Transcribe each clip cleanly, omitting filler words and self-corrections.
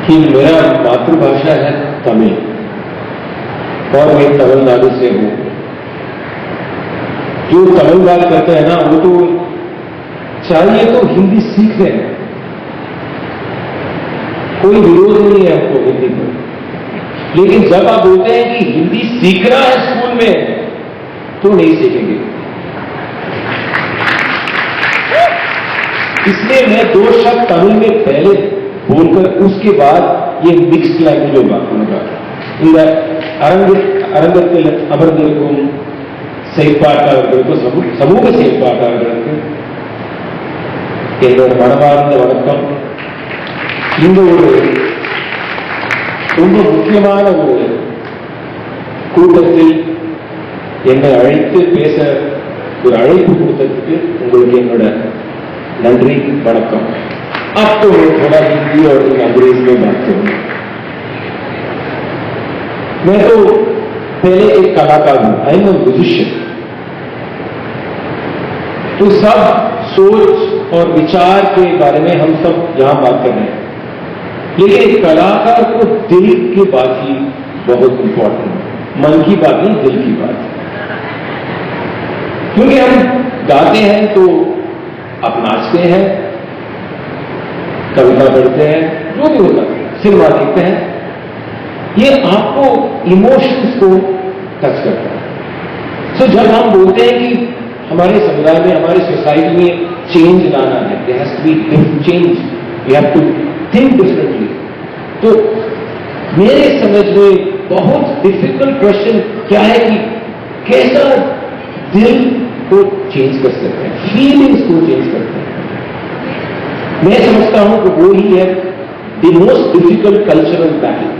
कि मेरा मातृभाषा है तमिल और मैं तमिलनाडु से हूं। जो तमिल बात करते हैं ना, वो तो चाहिए तो हिंदी सीख रहे हैं, कोई विरोध नहीं है आपको हिंदी में। लेकिन जब आप बोलते हैं कि हिंदी सीखना है स्कूल में, तो नहीं सीखेंगे। इसलिए मैं 2 शब्द तमिल में पहले बोलकर उसके बाद ये मिक्स्ड लैंग्वेज में बात करूंगा। இந்த அரங்கத்தில் அமர்ந்திருக்கும் செயற்பாட்டாளர்களுக்கு சமூக செயற்பாட்டாளர்களுக்கு என்னோட மனமார்ந்த வணக்கம். இந்த ஒரு ரொம்ப முக்கியமான ஒரு கூட்டத்தில் என்னை அழைத்து பேச ஒரு அழைப்பு கொடுத்ததுக்கு உங்களுக்கு என்னோட नंरी वणक्कम. अब तो मैं थोड़ा हिंदी और अंग्रेजी में बात करूंगा. मैं तो पहले एक कलाकार हूं, आई एम अ म्यूजिशियन. तो सब सोच और विचार के बारे में हम सब यहां बात कर रहे हैं, लेकिन एक कलाकार को दिल की बात ही बहुत इंपॉर्टेंट है. मन की बात नहीं, दिल की बात. क्योंकि हम गाते हैं तो आप नाचते हैं, कविता पढ़ते हैं, जो भी होता है, सिनेमा देखते हैं, ये आपको इमोशंस को टच करता है. सो जब हम बोलते हैं कि हमारे समुदाय में, हमारे सोसाइटी में चेंज लाना है, there has to be change, we have to think differently. तो मेरे समझ में बहुत डिफिकल्ट क्वेश्चन क्या है कि कैसा दिल को चेंज कर सकते हैं, फीलिंग्स को चेंज करते हैं. मैं समझता हूं कि वो ही है the most difficult cultural battle.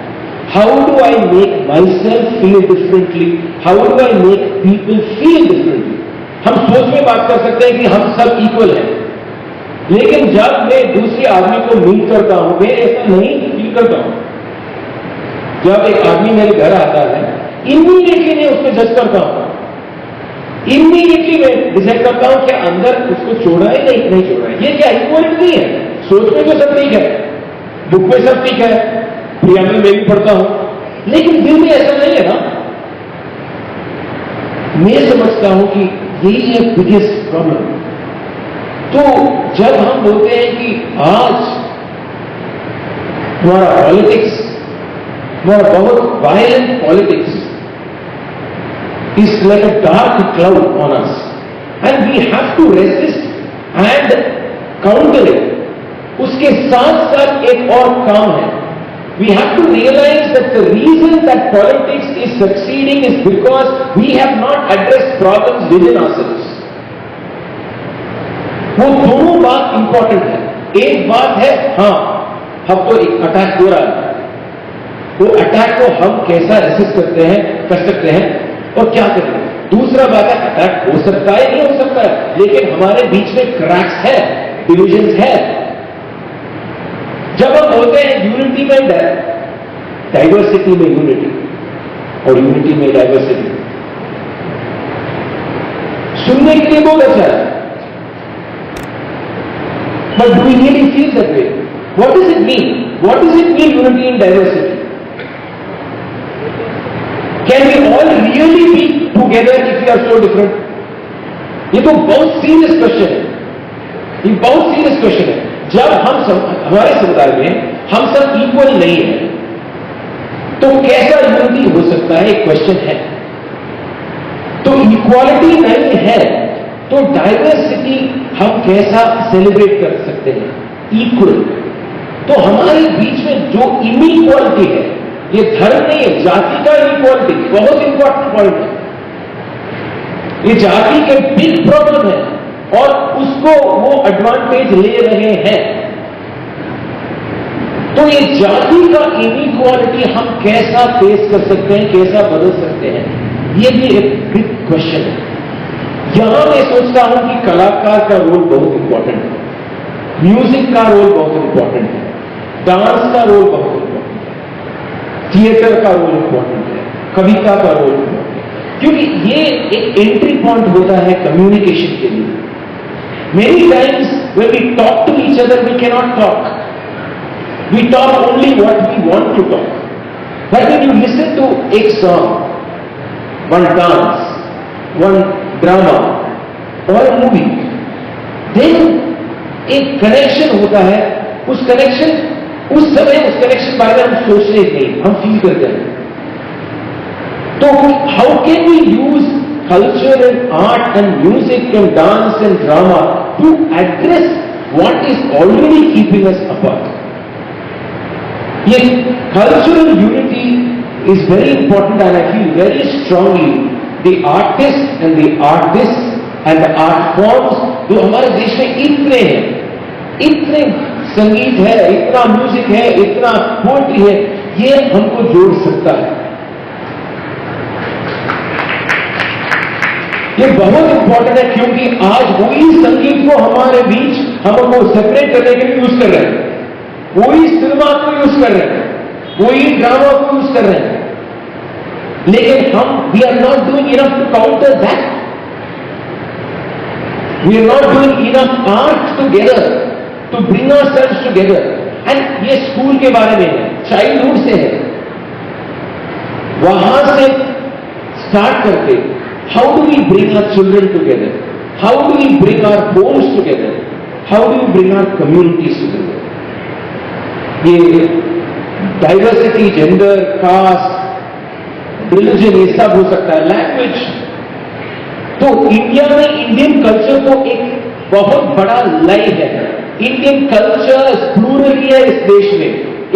How do I make my self feel differently, how do I make people feel differently. हम सोच में बात कर सकते हैं कि हम सब इक्वल हैं, लेकिन जब मैं दूसरे आदमी को मीट करता हूं, मैं ऐसा नहीं फील करता हूं. जब एक आदमी मेरे घर आता है, इमीडिएटली मैं उसको जज करता हूं, इमीडिएटली मैं डिसाइड करता हूं कि अंदर उसको छोड़ा है नहीं छोड़ा है. ये क्या इक्वलिटी नहीं है. सोच में तो सब ठीक है, बुक में सब ठीक है, प्रियंबल में भी पढ़ता हूं, लेकिन दिल में ऐसा नहीं है ना. मैं समझता हूं कि यही है बिगेस्ट प्रॉब्लम. तो जब हम बोलते हैं कि आज हमारा पॉलिटिक्स, हमारा बहुत violent politics is like a dark cloud on us, and we have to resist and counter it. उसके साथ साथ एक और काम है. We have to realize that the reason that politics is succeeding is because we have not addressed problems within ourselves. वो दोनों बात इंपॉर्टेंट है. एक बात है, हाँ हम तो एक अटैक हो रहा है, वो अटैक को हम कैसा रेसिस्ट करते हैं, कर सकते हैं और क्या करें. दूसरा बात है, अटैक हो सकता है, नहीं हो सकता है, लेकिन हमारे बीच में क्रैक्स है, डिविजन्स है. जब हम बोलते हैं यूनिटी में डाइवर्सिटी में यूनिटी और यूनिटी में डाइवर्सिटी, सुनने के लिए बहुत अच्छा है, but do we really feel that way? What does it mean? What does it mean unity in diversity? Can we all really be together if we are so different? ये तो बहुत सीरियस क्वेश्चन है. ये बहुत serious question है. जब हमारे समुदाय में हम सब इक्वल नहीं है, तो कैसा यूनिटी हो सकता है? एक क्वेश्चन है. तो इक्वालिटी नहीं है, तो डाइवर्सिटी हम कैसा सेलिब्रेट कर सकते हैं? इक्वल. तो हमारे बीच में जो इनइक्वालिटी है, ये धर्म नहीं है, जाति का इक्वालिटी बहुत इंपॉर्टेंट पॉइंट है. ये जाति के बिग प्रॉब्लम है और उसको वो एडवांटेज ले रहे हैं. तो ये जाति का इनइक्वालिटी हम कैसा फेस कर सकते हैं, कैसा बदल सकते हैं? ये भी एक बिग क्वेश्चन है. यहां मैं सोचता हूं कि कलाकार का रोल बहुत इंपॉर्टेंट है, म्यूजिक का रोल बहुत इंपॉर्टेंट है, डांस का रोल बहुत इंपॉर्टेंट है, थिएटर का रोल इंपॉर्टेंट है, कविता का रोल इंपॉर्टेंट है. क्योंकि ये एक एंट्री पॉइंट होता है कम्युनिकेशन के लिए. Many times when we talk to each other we can not talk. We talk only what we want to talk. But when you listen to a song, one dance, one drama or a movie, then एक connection होता है. उस connection उस समय उस connection बारे में हम सोचते नहीं, हम फील करते हैं. तो how can we use culture and art and music and dance and drama to address what is already keeping us apart? Yes, cultural unity is very important, and I feel very strongly the artists and the artists and the art forms जो हमारे देश में इतने हैं, इतने संगीत है, इतना म्यूजिक है, इतना पोएट्री है, ये हमको जोड़ सकता है. ये बहुत इंपॉर्टेंट है, क्योंकि आज वही संगीत को हमारे बीच हमको सेपरेट करने के लिए यूज कर रहे हैं, वही सिनेमा को यूज कर रहे हैं, वही ड्रामा को यूज कर रहे हैं, लेकिन हम we are not doing enough to counter that. We are not doing enough art together to bring ourselves together. And ये स्कूल के बारे में है, चाइल्डहुड से है, वहां से स्टार्ट करके how do we bring our children together? How do we bring our homes together? How do we bring our communities together? ये diversity, gender, caste, religion, ये सब हो सकता है, language. तो इंडिया में इंडियन कल्चर को एक बहुत बड़ा लय है. इंडियन कल्चर प्लूरल है इस देश में,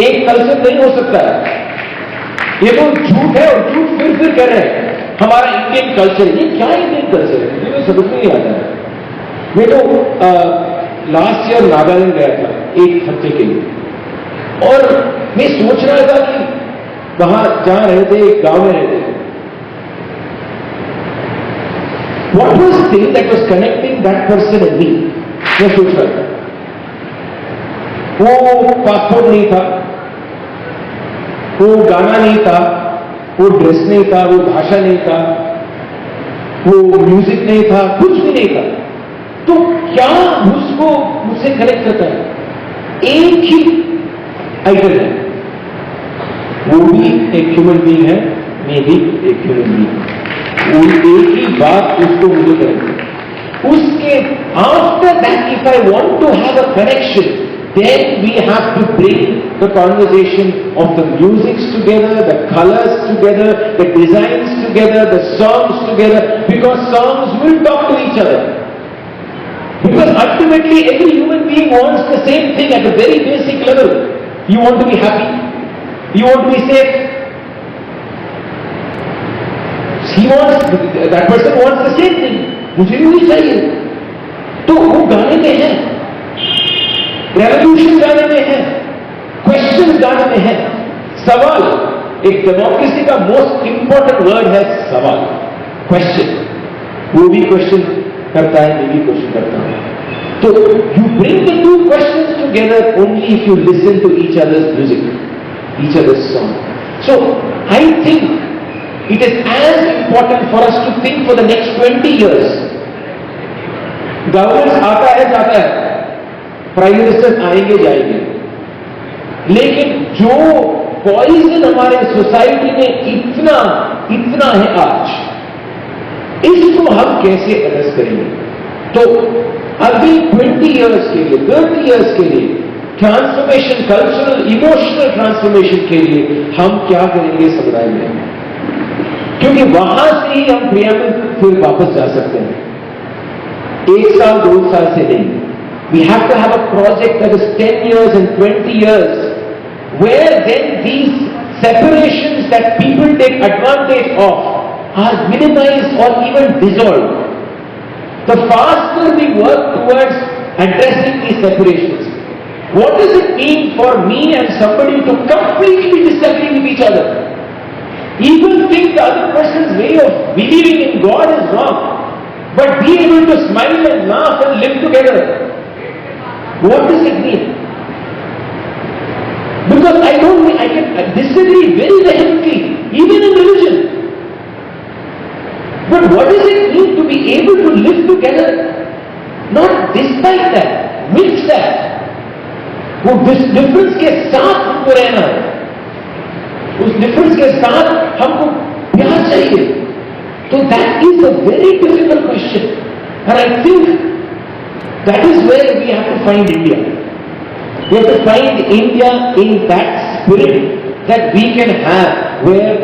एक कल्चर नहीं हो सकता है. ये तो झूठ है और झूठ फिर कर रहे हैं. हमारा इंडियन कल्चर, ये क्या इंडियन कल्चर है, मुझे समझ नहीं आता है. मैं तो लास्ट ईयर नागालैंड गया था एक हफ्ते के लिए, और मैं सोच रहा था कि वहां जहां रहते, एक गांव में रहते, what was thing that was connecting that person and me. मैं सोच रहा था, वो पासपोर्ट नहीं था, वो गाना नहीं था, वो ड्रेस नहीं था, वो भाषा नहीं था, वो म्यूजिक नहीं था, कुछ भी नहीं था. तो क्या उसको मुझसे कनेक्ट करता है? एक ही आइटम है, वो भी एक ह्यूमन बीइंग है, मैं भी एक ह्यूमन बीइंग. वो एक ही बात उसको मुझे करेक्ट है. उसके after that if I want to have a connection, then we have to bring the conversation of the musics together, the colors together, the designs together, the songs together, because songs will talk to each other. Because ultimately every human being wants the same thing at a very basic level. You want to be happy, you want to be safe. That person wants the same thing. मुझे भी वही चाहिए. तो वो गाने में है, revolution गाने में है, क्वेश्चन गाने में है, सवाल. एक डेमोक्रेसी का मोस्ट इंपॉर्टेंट वर्ड है सवाल, क्वेश्चन. वो भी क्वेश्चन करता है, मैं भी क्वेश्चन करता हूं. तो you bring the two questions together only if you listen to each other's music, each other's song. So I think it is as important for us to think for the next 20 years. Governance आता है जाता है, prime minister आएंगे जाएंगे, लेकिन जो poison हमारे society में इतना है आज, इसको हम कैसे एड्रेस करेंगे? तो अभी 20 years के लिए, 30 years के लिए ट्रांसफॉर्मेशन, कल्चरल इमोशनल ट्रांसफॉर्मेशन के लिए हम क्या करेंगे समुदाय में? क्योंकि वहां से ही हम क्रिया में फिर वापस जा सकते हैं, 1 साल 2 साल से नहीं. We have to have a project that is 10 years and 20 years, where then these separations that people take advantage of are minimized or even dissolved. The faster we work towards addressing these separations, what does it mean for me and somebody to completely disagree with each other? Even think the other person's way of believing in God is wrong, but be able to smile and laugh and live together. What does it mean? Because I can disagree very vehemently, even in religion. But what does it mean to be able to live together? Not despite that, with that. वो difference के साथ हमको रहना है, उस difference के साथ हमको प्यार चाहिए. तो that is a very difficult question, and I think that is where we have to find India. We have to find India in that spirit that we can have, where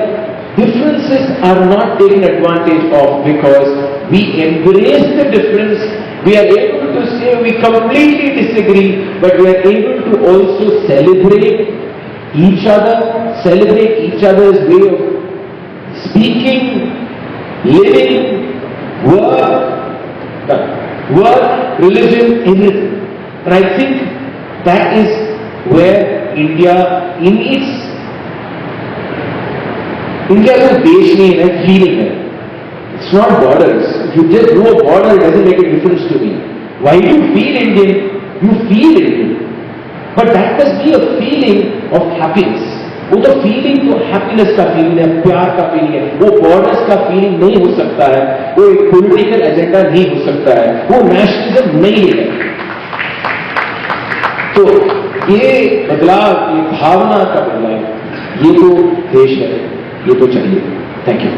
differences are not taken advantage of because we embrace the difference. We are able to say we completely disagree, but we are able to also celebrate each other, celebrate each other's way of speaking, living, work, religion, everything. And I think that is where India, in its India is a देश नहीं है, feeling है. It's not borders. If you just know a border, it doesn't make a difference to me. Why do you feel Indian? You feel Indian. But that must be a feeling of happiness. वो तो feeling तो happiness का feeling है, प्यार का feeling है. वो borders का फीलिंग नहीं हो सकता है, वो एक पॉलिटिकल एजेंडा नहीं हो सकता है, वो नेशनलिज्म नहीं है. तो ये बदलाव, ये भावना का बदलाव, ये तो देश है, ये तो चाहिए. Thank you.